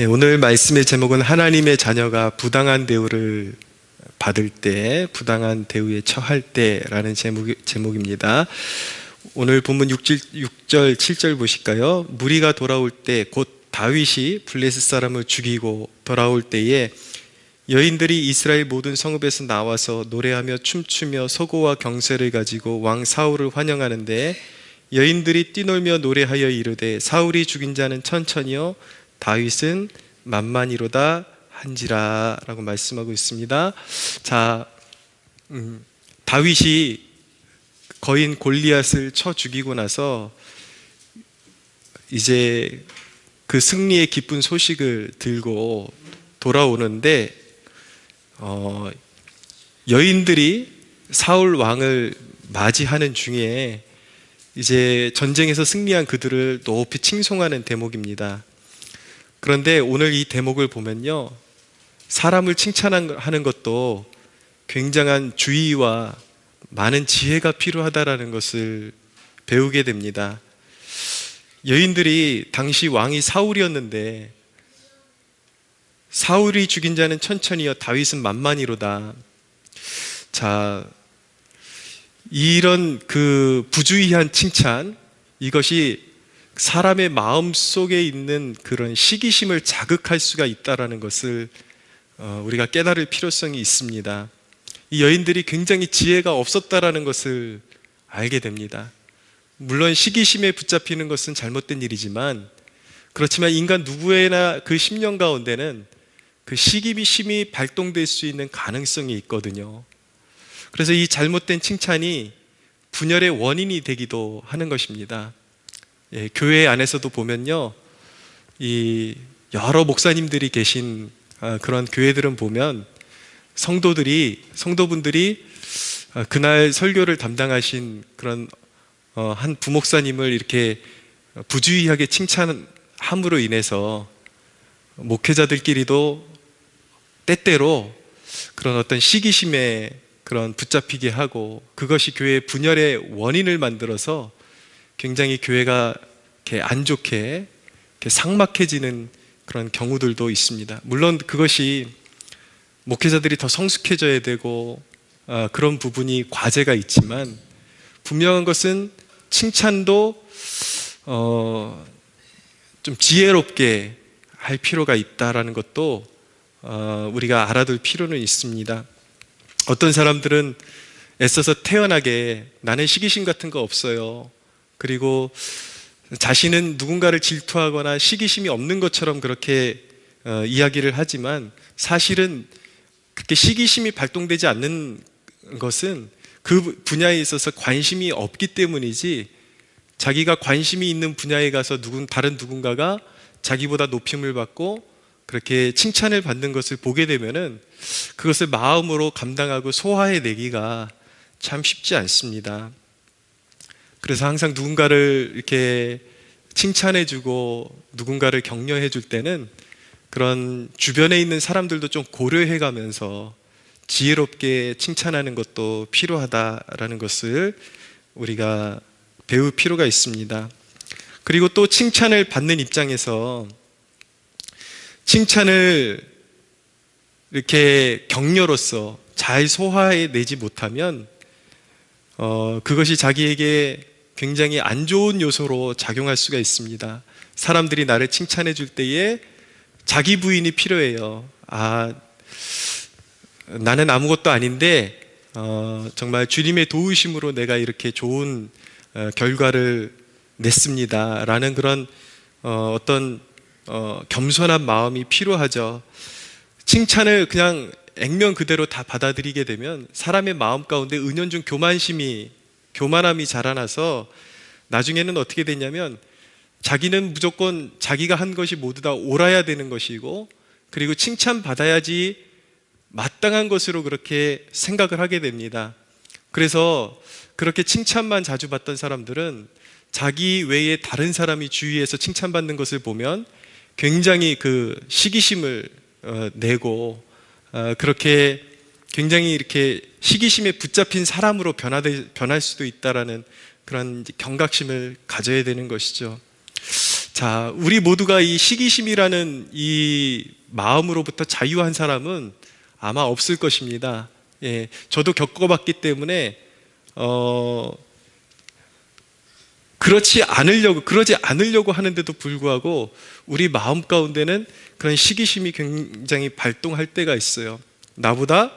오늘 말씀의 제목은 하나님의 자녀가 부당한 대우를 받을 때, 부당한 대우에 처할 때라는 제목입니다. 오늘 본문 6절, 7절 보실까요? 무리가 돌아올 때, 곧 다윗이 블레셋 사람을 죽이고 돌아올 때에 여인들이 이스라엘 모든 성읍에서 나와서 노래하며 춤추며 서고와 경쇠를 가지고 왕 사울을 환영하는데, 여인들이 뛰놀며 노래하여 이르되 사울이 죽인 자는 천천히요 다윗은 만만히로다 한지라 라고 말씀하고 있습니다. 자, 다윗이 거인 골리앗을 쳐 죽이고 나서 이제 그 승리의 기쁜 소식을 들고 돌아오는데 여인들이 사울 왕을 맞이하는 중에 이제 전쟁에서 승리한 그들을 높이 칭송하는 대목입니다. 그런데 오늘 이 대목을 보면요, 사람을 칭찬하는 것도 굉장한 주의와 많은 지혜가 필요하다라는 것을 배우게 됩니다. 여인들이 당시 왕이 사울이었는데, 사울이 죽인 자는 천천히요 다윗은 만만히로다. 자, 이런 그 부주의한 칭찬, 이것이 사람의 마음 속에 있는 그런 시기심을 자극할 수가 있다는 것을 우리가 깨달을 필요성이 있습니다. 이 여인들이 굉장히 지혜가 없었다라는 것을 알게 됩니다. 물론 시기심에 붙잡히는 것은 잘못된 일이지만, 그렇지만 인간 누구에나 그 심령 가운데는 그 시기심이 발동될 수 있는 가능성이 있거든요. 그래서 이 잘못된 칭찬이 분열의 원인이 되기도 하는 것입니다. 교회 안에서도 보면요, 이 여러 목사님들이 계신 그런 교회들은 보면 성도분들이 그날 설교를 담당하신 그런 한 부목사님을 이렇게 부주의하게 칭찬함으로 인해서 목회자들끼리도 때때로 그런 어떤 시기심에 그런 붙잡히게 하고, 그것이 교회의 분열의 원인을 만들어서 굉장히 교회가 이렇게 안 좋게 이렇게 삭막해지는 그런 경우들도 있습니다. 물론 그것이 목회자들이 더 성숙해져야 되고 그런 부분이 과제가 있지만, 분명한 것은 칭찬도 좀 지혜롭게 할 필요가 있다라는 것도 우리가 알아둘 필요는 있습니다. 어떤 사람들은 애써서 태연하게 나는 시기심 같은 거 없어요, 그리고 자신은 누군가를 질투하거나 시기심이 없는 것처럼 그렇게 이야기를 하지만, 사실은 그렇게 시기심이 발동되지 않는 것은 그 분야에 있어서 관심이 없기 때문이지, 자기가 관심이 있는 분야에 가서 다른 누군가가 자기보다 높임을 받고 그렇게 칭찬을 받는 것을 보게 되면은 그것을 마음으로 감당하고 소화해내기가 참 쉽지 않습니다. 그래서 항상 누군가를 이렇게 칭찬해주고 누군가를 격려해줄 때는 그런 주변에 있는 사람들도 좀 고려해가면서 지혜롭게 칭찬하는 것도 필요하다라는 것을 우리가 배울 필요가 있습니다. 그리고 또 칭찬을 받는 입장에서 칭찬을 이렇게 격려로서 잘 소화해내지 못하면 그것이 자기에게 굉장히 안 좋은 요소로 작용할 수가 있습니다. 사람들이 나를 칭찬해 줄 때에 자기 부인이 필요해요. 나는 아무것도 아닌데 정말 주님의 도우심으로 내가 이렇게 좋은 결과를 냈습니다 라는 그런 어떤 겸손한 마음이 필요하죠. 칭찬을 그냥 액면 그대로 다 받아들이게 되면 사람의 마음 가운데 은연중 교만함이 자라나서 나중에는 어떻게 되냐면, 자기는 무조건 자기가 한 것이 모두 다 옳아야 되는 것이고, 그리고 칭찬받아야지 마땅한 것으로 그렇게 생각을 하게 됩니다. 그래서 그렇게 칭찬만 자주 받던 사람들은 자기 외에 다른 사람이 주위에서 칭찬받는 것을 보면 굉장히 그 시기심을 내고 그렇게 굉장히 이렇게 시기심에 붙잡힌 사람으로 변할 수도 있다라는 그런 경각심을 가져야 되는 것이죠. 자, 우리 모두가 이 시기심이라는 이 마음으로부터 자유한 사람은 아마 없을 것입니다. 예, 저도 겪어봤기 때문에 그러지 않으려고 하는데도 불구하고 우리 마음 가운데는 그런 시기심이 굉장히 발동할 때가 있어요. 나보다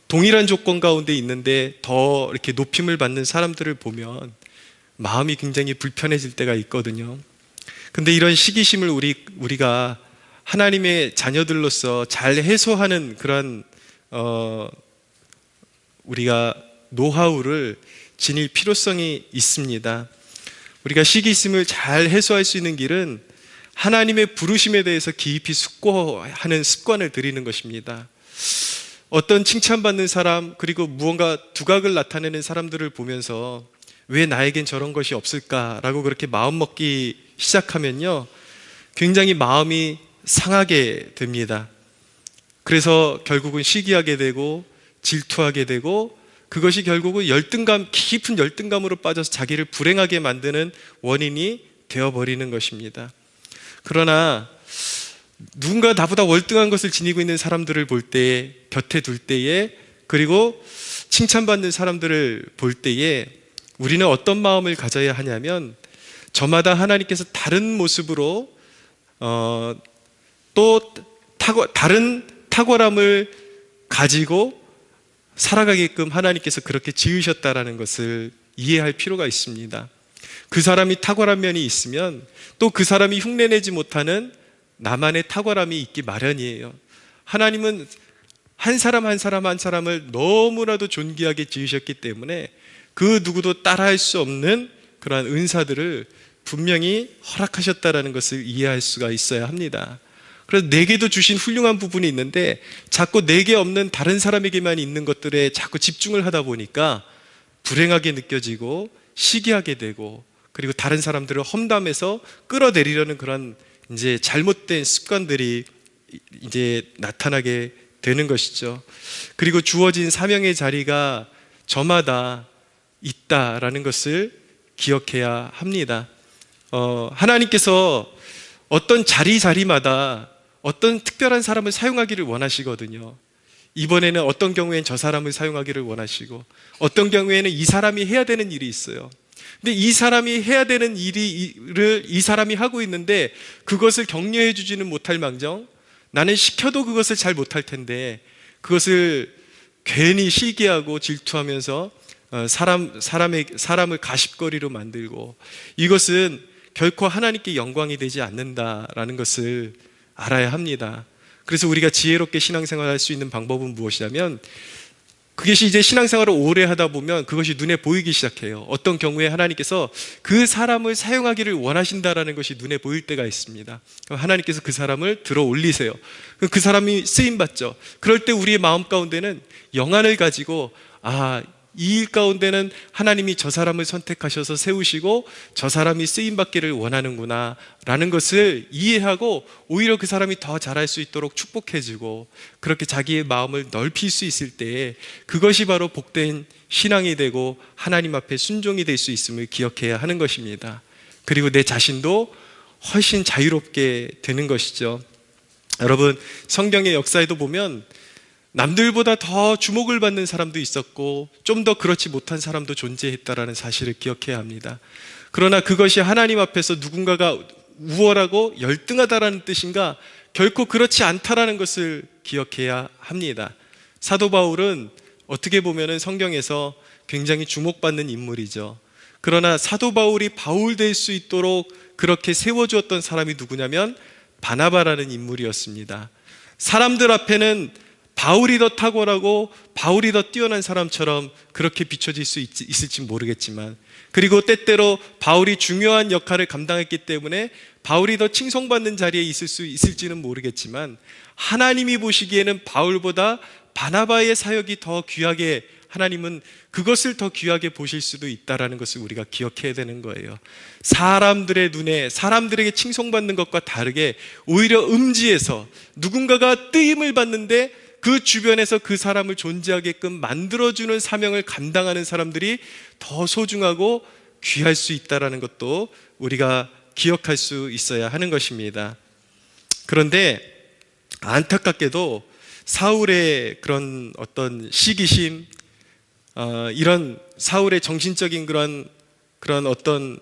동일한 조건 가운데 있는데 더 이렇게 높임을 받는 사람들을 보면 마음이 굉장히 불편해질 때가 있거든요. 근데 이런 시기심을 우리가 하나님의 자녀들로서 잘 해소하는 그런 우리가 노하우를 지닐 필요성이 있습니다. 우리가 시기심을 잘 해소할 수 있는 길은 하나님의 부르심에 대해서 깊이 숙고하는 습관을 들이는 것입니다. 어떤 칭찬받는 사람, 그리고 무언가 두각을 나타내는 사람들을 보면서 왜 나에겐 저런 것이 없을까라고 그렇게 마음 먹기 시작하면요, 굉장히 마음이 상하게 됩니다. 그래서 결국은 시기하게 되고 질투하게 되고, 그것이 결국은 깊은 열등감으로 빠져서 자기를 불행하게 만드는 원인이 되어버리는 것입니다. 그러나 누군가 나보다 월등한 것을 지니고 있는 사람들을 볼 때에, 곁에 둘 때에, 그리고 칭찬받는 사람들을 볼 때에 우리는 어떤 마음을 가져야 하냐면, 저마다 하나님께서 다른 모습으로 또 다른 탁월함을 가지고 살아가게끔 하나님께서 그렇게 지으셨다라는 것을 이해할 필요가 있습니다. 그 사람이 탁월한 면이 있으면 또 그 사람이 흉내내지 못하는 나만의 탁월함이 있기 마련이에요. 하나님은 한 사람 한 사람을 너무나도 존귀하게 지으셨기 때문에 그 누구도 따라할 수 없는 그러한 은사들을 분명히 허락하셨다라는 것을 이해할 수가 있어야 합니다. 그래서 내게도 주신 훌륭한 부분이 있는데 자꾸 내게 없는 다른 사람에게만 있는 것들에 자꾸 집중을 하다 보니까 불행하게 느껴지고 시기하게 되고, 그리고 다른 사람들을 험담해서 끌어내리려는 그런 이제 잘못된 습관들이 이제 나타나게 되는 것이죠. 그리고 주어진 사명의 자리가 저마다 있다라는 것을 기억해야 합니다. 하나님께서 어떤 자리마다 어떤 특별한 사람을 사용하기를 원하시거든요. 이번에는 어떤 경우에는 저 사람을 사용하기를 원하시고, 어떤 경우에는 이 사람이 해야 되는 일이 있어요. 근데 이 사람이 해야 되는 일을 이 사람이 하고 있는데 그것을 격려해 주지는 못할 망정, 나는 시켜도 그것을 잘 못할 텐데 그것을 괜히 시기하고 질투하면서 사람을 가십거리로 만들고, 이것은 결코 하나님께 영광이 되지 않는다라는 것을 알아야 합니다. 그래서 우리가 지혜롭게 신앙생활을 할 수 있는 방법은 무엇이냐면, 그것이 이제 신앙생활을 오래 하다 보면 그것이 눈에 보이기 시작해요. 어떤 경우에 하나님께서 그 사람을 사용하기를 원하신다라는 것이 눈에 보일 때가 있습니다. 그럼 하나님께서 그 사람을 들어 올리세요. 그 사람이 쓰임받죠. 그럴 때 우리의 마음 가운데는 영안을 가지고, 이 일 가운데는 하나님이 저 사람을 선택하셔서 세우시고 저 사람이 쓰임받기를 원하는구나 라는 것을 이해하고, 오히려 그 사람이 더 잘할 수 있도록 축복해주고, 그렇게 자기의 마음을 넓힐 수 있을 때에 그것이 바로 복된 신앙이 되고 하나님 앞에 순종이 될 수 있음을 기억해야 하는 것입니다. 그리고 내 자신도 훨씬 자유롭게 되는 것이죠. 여러분, 성경의 역사에도 보면 남들보다 더 주목을 받는 사람도 있었고 좀 더 그렇지 못한 사람도 존재했다라는 사실을 기억해야 합니다. 그러나 그것이 하나님 앞에서 누군가가 우월하고 열등하다라는 뜻인가? 결코 그렇지 않다라는 것을 기억해야 합니다. 사도 바울은 어떻게 보면 성경에서 굉장히 주목받는 인물이죠. 그러나 사도 바울이 바울 될 수 있도록 그렇게 세워주었던 사람이 누구냐면 바나바라는 인물이었습니다. 사람들 앞에는 바울이 더 탁월하고 바울이 더 뛰어난 사람처럼 그렇게 비춰질 수 있을지 모르겠지만, 그리고 때때로 바울이 중요한 역할을 감당했기 때문에 바울이 더 칭송받는 자리에 있을 수 있을지는 모르겠지만, 하나님이 보시기에는 바울보다 바나바의 사역이 더 귀하게, 하나님은 그것을 더 귀하게 보실 수도 있다는 것을 우리가 기억해야 되는 거예요. 사람들의 눈에 사람들에게 칭송받는 것과 다르게 오히려 음지에서 누군가가 뜨임을 받는데 그 주변에서 그 사람을 존재하게끔 만들어주는 사명을 감당하는 사람들이 더 소중하고 귀할 수 있다는 것도 우리가 기억할 수 있어야 하는 것입니다. 그런데 안타깝게도 사울의 그런 어떤 시기심, 이런 사울의 정신적인 그런 어떤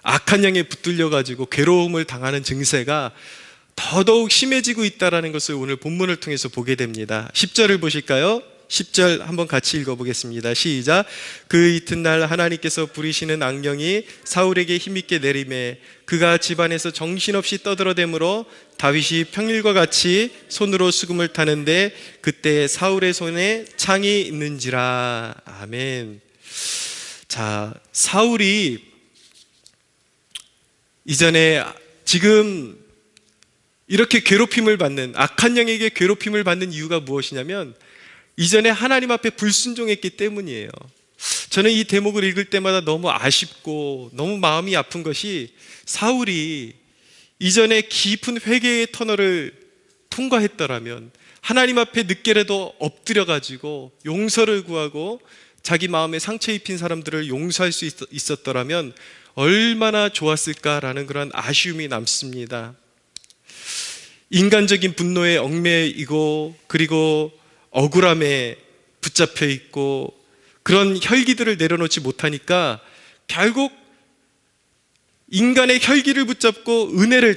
악한 영에 붙들려 가지고 괴로움을 당하는 증세가 더더욱 심해지고 있다는 것을 오늘 본문을 통해서 보게 됩니다. 10절을 보실까요? 10절 한번 같이 읽어보겠습니다. 시작. 그 이튿날 하나님께서 부리시는 악령이 사울에게 힘있게 내림에 그가 집안에서 정신없이 떠들어대므로 다윗이 평일과 같이 손으로 수금을 타는데 그때 사울의 손에 창이 있는지라. 아멘. 자, 사울이 이전에 지금 이렇게 괴롭힘을 받는, 악한 영에게 괴롭힘을 받는 이유가 무엇이냐면 이전에 하나님 앞에 불순종했기 때문이에요. 저는 이 대목을 읽을 때마다 너무 아쉽고 너무 마음이 아픈 것이 사울이 이전에 깊은 회개의 터널을 통과했더라면, 하나님 앞에 늦게라도 엎드려가지고 용서를 구하고 자기 마음에 상처 입힌 사람들을 용서할 수 있었더라면 얼마나 좋았을까라는 그런 아쉬움이 남습니다. 인간적인 분노에 얽매이고 그리고 억울함에 붙잡혀 있고 그런 혈기들을 내려놓지 못하니까 결국 인간의 혈기를 붙잡고 은혜를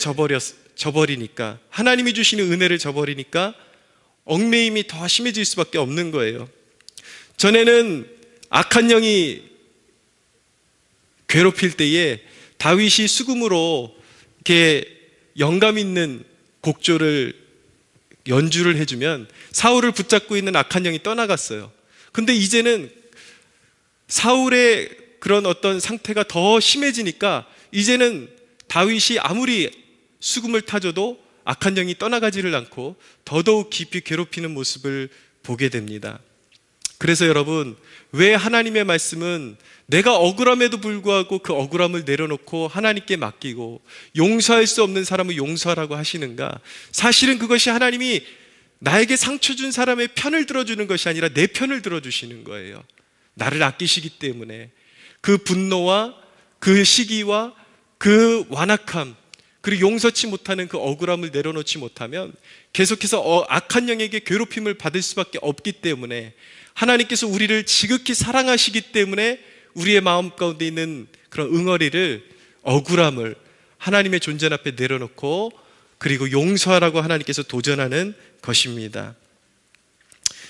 저버리니까, 하나님이 주시는 은혜를 저버리니까 얽매임이 더 심해질 수밖에 없는 거예요. 전에는 악한 영이 괴롭힐 때에 다윗이 수금으로 이렇게 영감 있는 곡조를 연주를 해주면 사울을 붙잡고 있는 악한 영이 떠나갔어요. 근데 이제는 사울의 그런 어떤 상태가 더 심해지니까 이제는 다윗이 아무리 수금을 타줘도 악한 영이 떠나가지를 않고 더더욱 깊이 괴롭히는 모습을 보게 됩니다. 그래서 여러분, 왜 하나님의 말씀은 내가 억울함에도 불구하고 그 억울함을 내려놓고 하나님께 맡기고 용서할 수 없는 사람을 용서하라고 하시는가? 사실은 그것이 하나님이 나에게 상처 준 사람의 편을 들어주는 것이 아니라 내 편을 들어주시는 거예요. 나를 아끼시기 때문에 그 분노와 그 시기와 그 완악함, 그리고 용서치 못하는 그 억울함을 내려놓지 못하면 계속해서 악한 영에게 괴롭힘을 받을 수밖에 없기 때문에, 하나님께서 우리를 지극히 사랑하시기 때문에 우리의 마음 가운데 있는 그런 응어리를, 억울함을 하나님의 존재 앞에 내려놓고 그리고 용서하라고 하나님께서 도전하는 것입니다.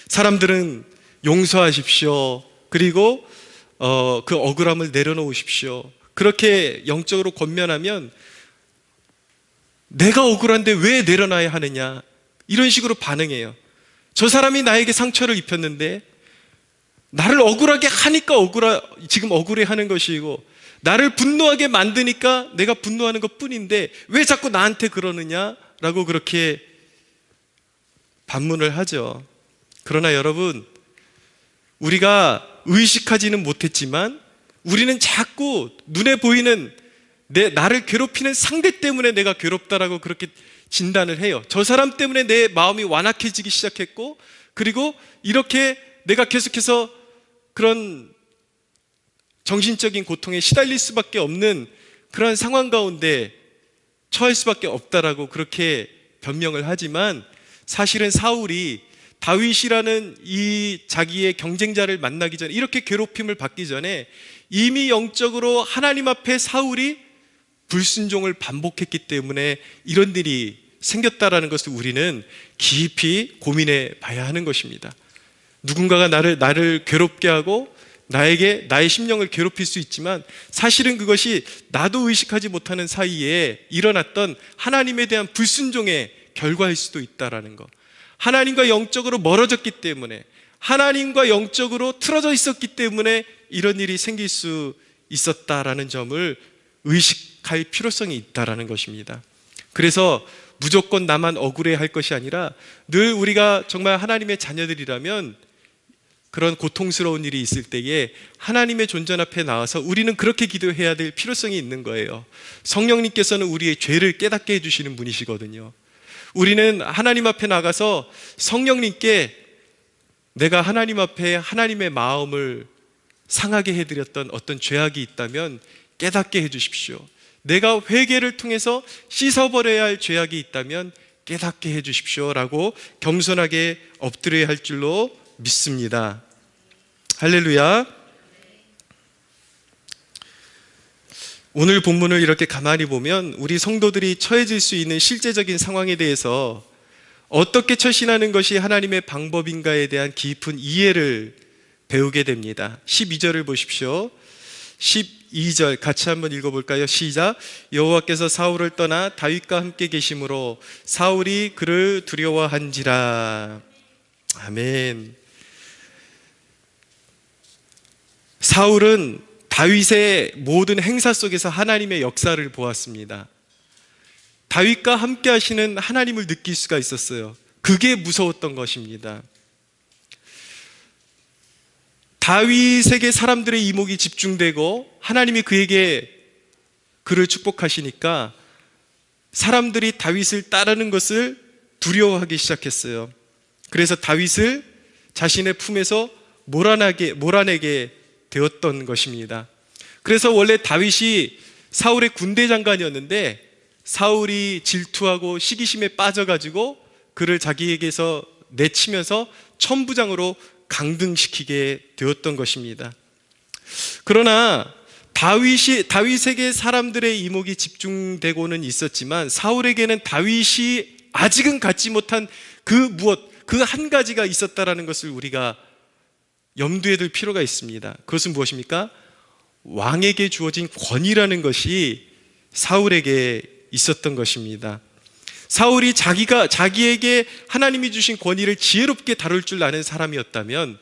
사람들은 용서하십시오, 그리고 그 억울함을 내려놓으십시오, 그렇게 영적으로 권면하면 내가 억울한데 왜 내려놔야 하느냐, 이런 식으로 반응해요. 저 사람이 나에게 상처를 입혔는데 나를 억울하게 하니까 지금 억울해하는 것이고, 나를 분노하게 만드니까 내가 분노하는 것 뿐인데 왜 자꾸 나한테 그러느냐라고 그렇게 반문을 하죠. 그러나 여러분, 우리가 의식하지는 못했지만 우리는 자꾸 눈에 보이는 나를 괴롭히는 상대 때문에 내가 괴롭다라고 그렇게 진단을 해요. 저 사람 때문에 내 마음이 완악해지기 시작했고, 그리고 이렇게 내가 계속해서 그런 정신적인 고통에 시달릴 수밖에 없는 그런 상황 가운데 처할 수밖에 없다라고 그렇게 변명을 하지만, 사실은 사울이 다윗이라는 이 자기의 경쟁자를 만나기 전에, 이렇게 괴롭힘을 받기 전에 이미 영적으로 하나님 앞에 사울이 불순종을 반복했기 때문에 이런 일이 생겼다라는 것을 우리는 깊이 고민해 봐야 하는 것입니다. 누군가가 나를 괴롭게 하고 나의 심령을 괴롭힐 수 있지만 사실은 그것이 나도 의식하지 못하는 사이에 일어났던 하나님에 대한 불순종의 결과일 수도 있다라는 것. 하나님과 영적으로 멀어졌기 때문에, 하나님과 영적으로 틀어져 있었기 때문에 이런 일이 생길 수 있었다라는 점을 의식할 필요성이 있다라는 것입니다. 그래서 무조건 나만 억울해할 것이 아니라 늘 우리가 정말 하나님의 자녀들이라면 그런 고통스러운 일이 있을 때에 하나님의 존전 앞에 나와서 우리는 그렇게 기도해야 될 필요성이 있는 거예요. 성령님께서는 우리의 죄를 깨닫게 해주시는 분이시거든요. 우리는 하나님 앞에 나가서 성령님께 내가 하나님 앞에 하나님의 마음을 상하게 해드렸던 어떤 죄악이 있다면 깨닫게 해주십시오. 내가 회개를 통해서 씻어버려야 할 죄악이 있다면 깨닫게 해주십시오 라고 겸손하게 엎드려야 할 줄로 믿습니다. 할렐루야. 오늘 본문을 이렇게 가만히 보면 우리 성도들이 처해질 수 있는 실제적인 상황에 대해서 어떻게 처신하는 것이 하나님의 방법인가에 대한 깊은 이해를 배우게 됩니다. 12절을 보십시오. 12절 같이 한번 읽어볼까요? 시작. 여호와께서 사울을 떠나 다윗과 함께 계심으로 사울이 그를 두려워한지라. 아멘. 사울은 다윗의 모든 행사 속에서 하나님의 역사를 보았습니다. 다윗과 함께 하시는 하나님을 느낄 수가 있었어요. 그게 무서웠던 것입니다. 다윗에게 사람들의 이목이 집중되고 하나님이 그를 축복하시니까 사람들이 다윗을 따르는 것을 두려워하기 시작했어요. 그래서 다윗을 자신의 품에서 몰아내게 되었던 것입니다. 그래서 원래 다윗이 사울의 군대 장관이었는데 사울이 질투하고 시기심에 빠져가지고 그를 자기에게서 내치면서 천부장으로 강등시키게 되었던 것입니다. 그러나 다윗에게 사람들의 이목이 집중되고는 있었지만 사울에게는 다윗이 아직은 갖지 못한 그 한 가지가 있었다라는 것을 우리가 염두에 둘 필요가 있습니다. 그것은 무엇입니까? 왕에게 주어진 권위라는 것이 사울에게 있었던 것입니다. 사울이 자기에게 하나님이 주신 권위를 지혜롭게 다룰 줄 아는 사람이었다면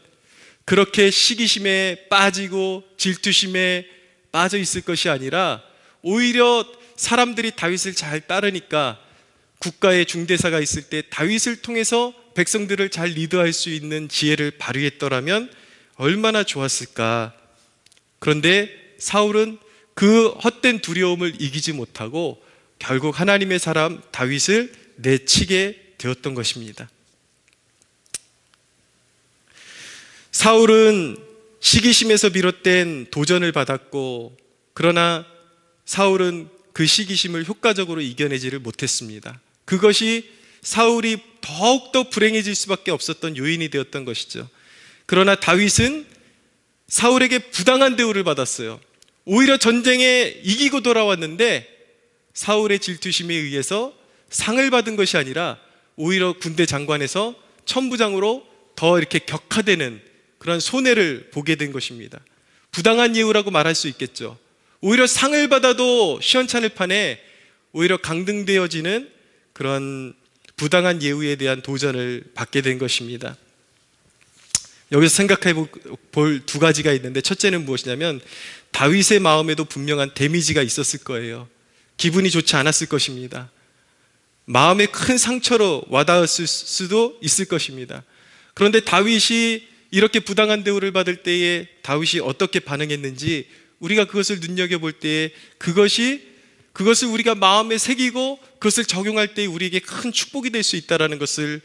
그렇게 시기심에 빠지고 질투심에 빠져 있을 것이 아니라 오히려 사람들이 다윗을 잘 따르니까 국가의 중대사가 있을 때 다윗을 통해서 백성들을 잘 리드할 수 있는 지혜를 발휘했더라면 얼마나 좋았을까. 그런데 사울은 그 헛된 두려움을 이기지 못하고 결국 하나님의 사람 다윗을 내치게 되었던 것입니다. 사울은 시기심에서 비롯된 도전을 받았고 그러나 사울은 그 시기심을 효과적으로 이겨내지를 못했습니다. 그것이 사울이 더욱더 불행해질 수밖에 없었던 요인이 되었던 것이죠. 그러나 다윗은 사울에게 부당한 대우를 받았어요. 오히려 전쟁에 이기고 돌아왔는데 사울의 질투심에 의해서 상을 받은 것이 아니라 오히려 군대 장관에서 천부장으로 더 이렇게 격하되는 그런 손해를 보게 된 것입니다. 부당한 예우라고 말할 수 있겠죠. 오히려 상을 받아도 시원찮을 판에 오히려 강등되어지는 그런 부당한 예우에 대한 도전을 받게 된 것입니다. 여기서 생각해 볼 두 가지가 있는데 첫째는 무엇이냐면 다윗의 마음에도 분명한 데미지가 있었을 거예요. 기분이 좋지 않았을 것입니다. 마음에 큰 상처로 와닿았을 수도 있을 것입니다. 그런데 다윗이 이렇게 부당한 대우를 받을 때에 다윗이 어떻게 반응했는지 우리가 그것을 눈여겨볼 때에 그것을 우리가 마음에 새기고 그것을 적용할 때에 우리에게 큰 축복이 될 수 있다는 것을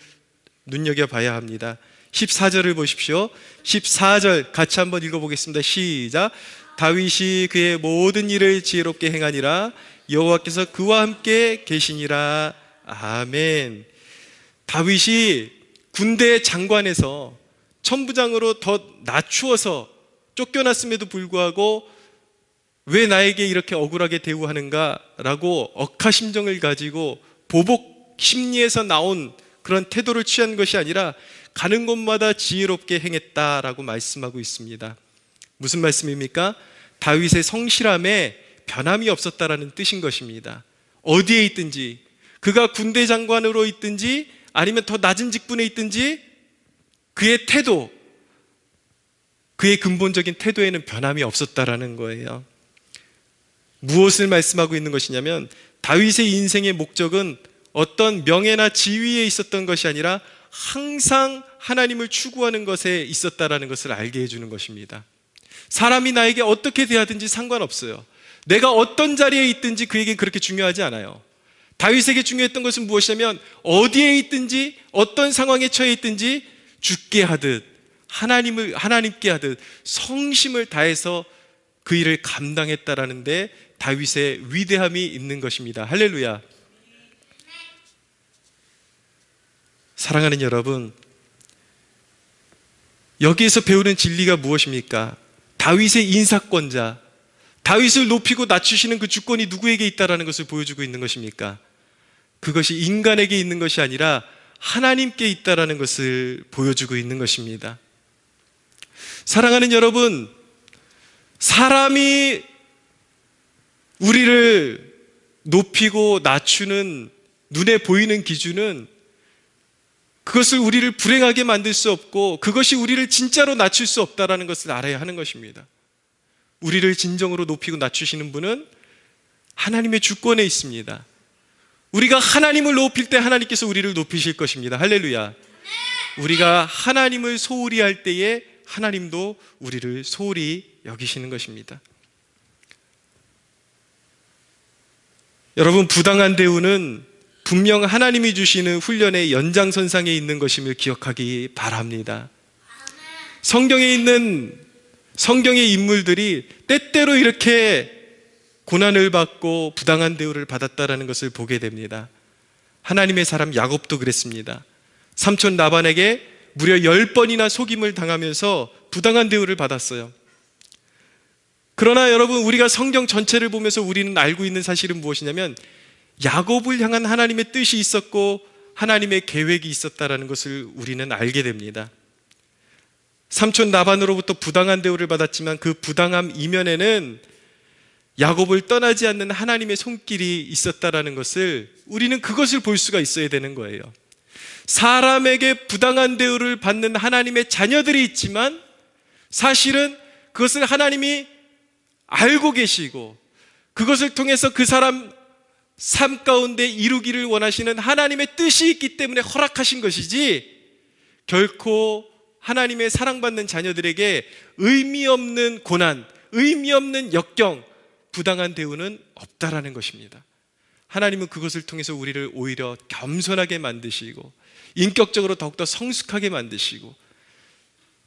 눈여겨봐야 합니다. 14절을 보십시오. 14절 같이 한번 읽어보겠습니다. 시작. 다윗이 그의 모든 일을 지혜롭게 행하니라 여호와께서 그와 함께 계시니라. 아멘. 다윗이 군대 장관에서 천부장으로 더 낮추어서 쫓겨났음에도 불구하고 왜 나에게 이렇게 억울하게 대우하는가 라고 억하심정을 가지고 보복 심리에서 나온 그런 태도를 취한 것이 아니라 가는 곳마다 지혜롭게 행했다라고 말씀하고 있습니다. 무슨 말씀입니까? 다윗의 성실함에 변함이 없었다라는 뜻인 것입니다. 어디에 있든지 그가 군대 장관으로 있든지 아니면 더 낮은 직분에 있든지 그의 태도, 그의 근본적인 태도에는 변함이 없었다라는 거예요. 무엇을 말씀하고 있는 것이냐면 다윗의 인생의 목적은 어떤 명예나 지위에 있었던 것이 아니라 항상 하나님을 추구하는 것에 있었다라는 것을 알게 해주는 것입니다. 사람이 나에게 어떻게 대하든지 상관없어요. 내가 어떤 자리에 있든지 그에게 그렇게 중요하지 않아요. 다윗에게 중요했던 것은 무엇이냐면 어디에 있든지 어떤 상황에 처해 있든지 주께 하듯 하나님께 하듯 성심을 다해서 그 일을 감당했다라는데 다윗의 위대함이 있는 것입니다. 할렐루야. 사랑하는 여러분, 여기에서 배우는 진리가 무엇입니까? 다윗의 인사권자, 다윗을 높이고 낮추시는 그 주권이 누구에게 있다라는 것을 보여주고 있는 것입니까? 그것이 인간에게 있는 것이 아니라 하나님께 있다라는 것을 보여주고 있는 것입니다. 사랑하는 여러분, 사람이 우리를 높이고 낮추는 눈에 보이는 기준은 그것을 우리를 불행하게 만들 수 없고 그것이 우리를 진짜로 낮출 수 없다는 것을 알아야 하는 것입니다. 우리를 진정으로 높이고 낮추시는 분은 하나님의 주권에 있습니다. 우리가 하나님을 높일 때 하나님께서 우리를 높이실 것입니다. 할렐루야. 우리가 하나님을 소홀히 할 때에 하나님도 우리를 소홀히 여기시는 것입니다. 여러분, 부당한 대우는 분명 하나님이 주시는 훈련의 연장선상에 있는 것임을 기억하기 바랍니다. 성경에 있는 성경의 인물들이 때때로 이렇게 고난을 받고 부당한 대우를 받았다는 것을 보게 됩니다. 하나님의 사람 야곱도 그랬습니다. 삼촌 라반에게 무려 10번이나 속임을 당하면서 부당한 대우를 받았어요. 그러나 여러분, 우리가 성경 전체를 보면서 우리는 알고 있는 사실은 무엇이냐면 야곱을 향한 하나님의 뜻이 있었고 하나님의 계획이 있었다는 것을 우리는 알게 됩니다. 삼촌 라반으로부터 부당한 대우를 받았지만 그 부당함 이면에는 야곱을 떠나지 않는 하나님의 손길이 있었다는 것을 우리는 그것을 볼 수가 있어야 되는 거예요. 사람에게 부당한 대우를 받는 하나님의 자녀들이 있지만 사실은 그것을 하나님이 알고 계시고 그것을 통해서 그 사람 삶 가운데 이루기를 원하시는 하나님의 뜻이 있기 때문에 허락하신 것이지 결코 하나님의 사랑받는 자녀들에게 의미 없는 고난, 의미 없는 역경, 부당한 대우는 없다라는 것입니다. 하나님은 그것을 통해서 우리를 오히려 겸손하게 만드시고 인격적으로 더욱더 성숙하게 만드시고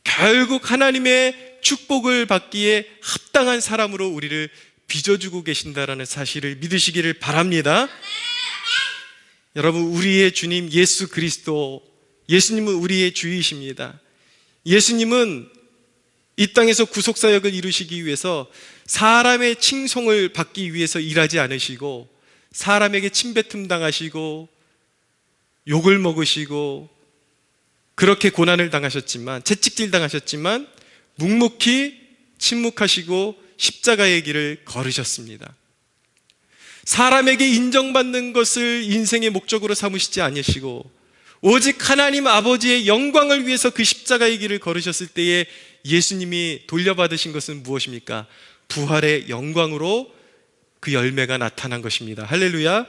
결국 하나님의 축복을 받기에 합당한 사람으로 우리를 빚어주고 계신다라는 사실을 믿으시기를 바랍니다. 여러분, 우리의 주님 예수 그리스도, 예수님은 우리의 주이십니다. 예수님은 이 땅에서 구속사역을 이루시기 위해서 사람의 칭송을 받기 위해서 일하지 않으시고 사람에게 침뱉음 당하시고 욕을 먹으시고 그렇게 고난을 당하셨지만, 채찍질 당하셨지만 묵묵히 침묵하시고 십자가의 길을 걸으셨습니다. 사람에게 인정받는 것을 인생의 목적으로 삼으시지 않으시고 오직 하나님 아버지의 영광을 위해서 그 십자가의 길을 걸으셨을 때에 예수님이 돌려받으신 것은 무엇입니까? 부활의 영광으로 그 열매가 나타난 것입니다. 할렐루야.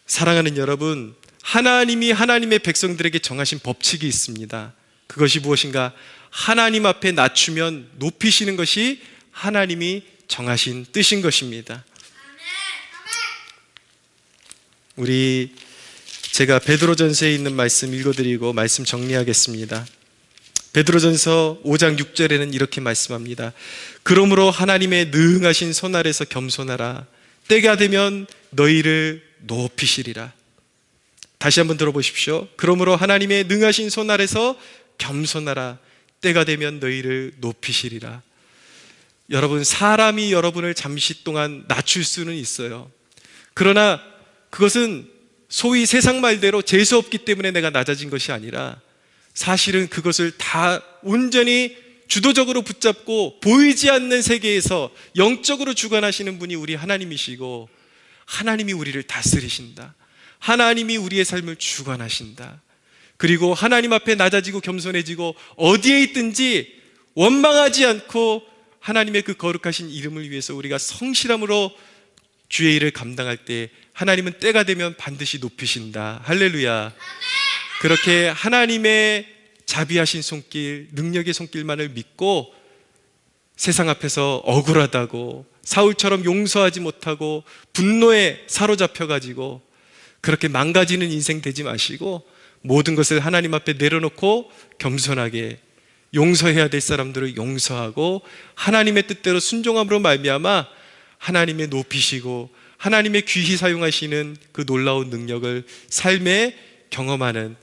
사랑하는 여러분, 하나님이 하나님의 백성들에게 정하신 법칙이 있습니다. 그것이 무엇인가? 하나님 앞에 낮추면 높이시는 것이 하나님이 정하신 뜻인 것입니다. 제가 베드로전서에 있는 말씀 읽어드리고 말씀 정리하겠습니다. 베드로전서 5장 6절에는 이렇게 말씀합니다. 그러므로 하나님의 능하신 손 아래서 겸손하라. 때가 되면 너희를 높이시리라. 다시 한번 들어보십시오. 그러므로 하나님의 능하신 손 아래서 겸손하라. 때가 되면 너희를 높이시리라. 여러분, 사람이 여러분을 잠시 동안 낮출 수는 있어요. 그러나 그것은 소위 세상 말대로 재수 없기 때문에 내가 낮아진 것이 아니라 사실은 그것을 다 온전히 주도적으로 붙잡고 보이지 않는 세계에서 영적으로 주관하시는 분이 우리 하나님이시고 하나님이 우리를 다스리신다. 하나님이 우리의 삶을 주관하신다. 그리고 하나님 앞에 낮아지고 겸손해지고 어디에 있든지 원망하지 않고 하나님의 그 거룩하신 이름을 위해서 우리가 성실함으로 주의 일을 감당할 때 하나님은 때가 되면 반드시 높이신다. 할렐루야. 그렇게 하나님의 자비하신 손길, 능력의 손길만을 믿고 세상 앞에서 억울하다고 사울처럼 용서하지 못하고 분노에 사로잡혀가지고 그렇게 망가지는 인생 되지 마시고 모든 것을 하나님 앞에 내려놓고 겸손하게 용서해야 될 사람들을 용서하고 하나님의 뜻대로 순종함으로 말미암아 하나님의 높이시고 하나님의 귀히 사용하시는 그 놀라운 능력을 삶에 경험하는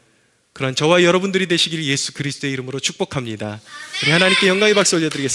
그런 저와 여러분들이 되시기를 예수 그리스도의 이름으로 축복합니다. 우리 하나님께 영광의 박수 올려드리겠습니다.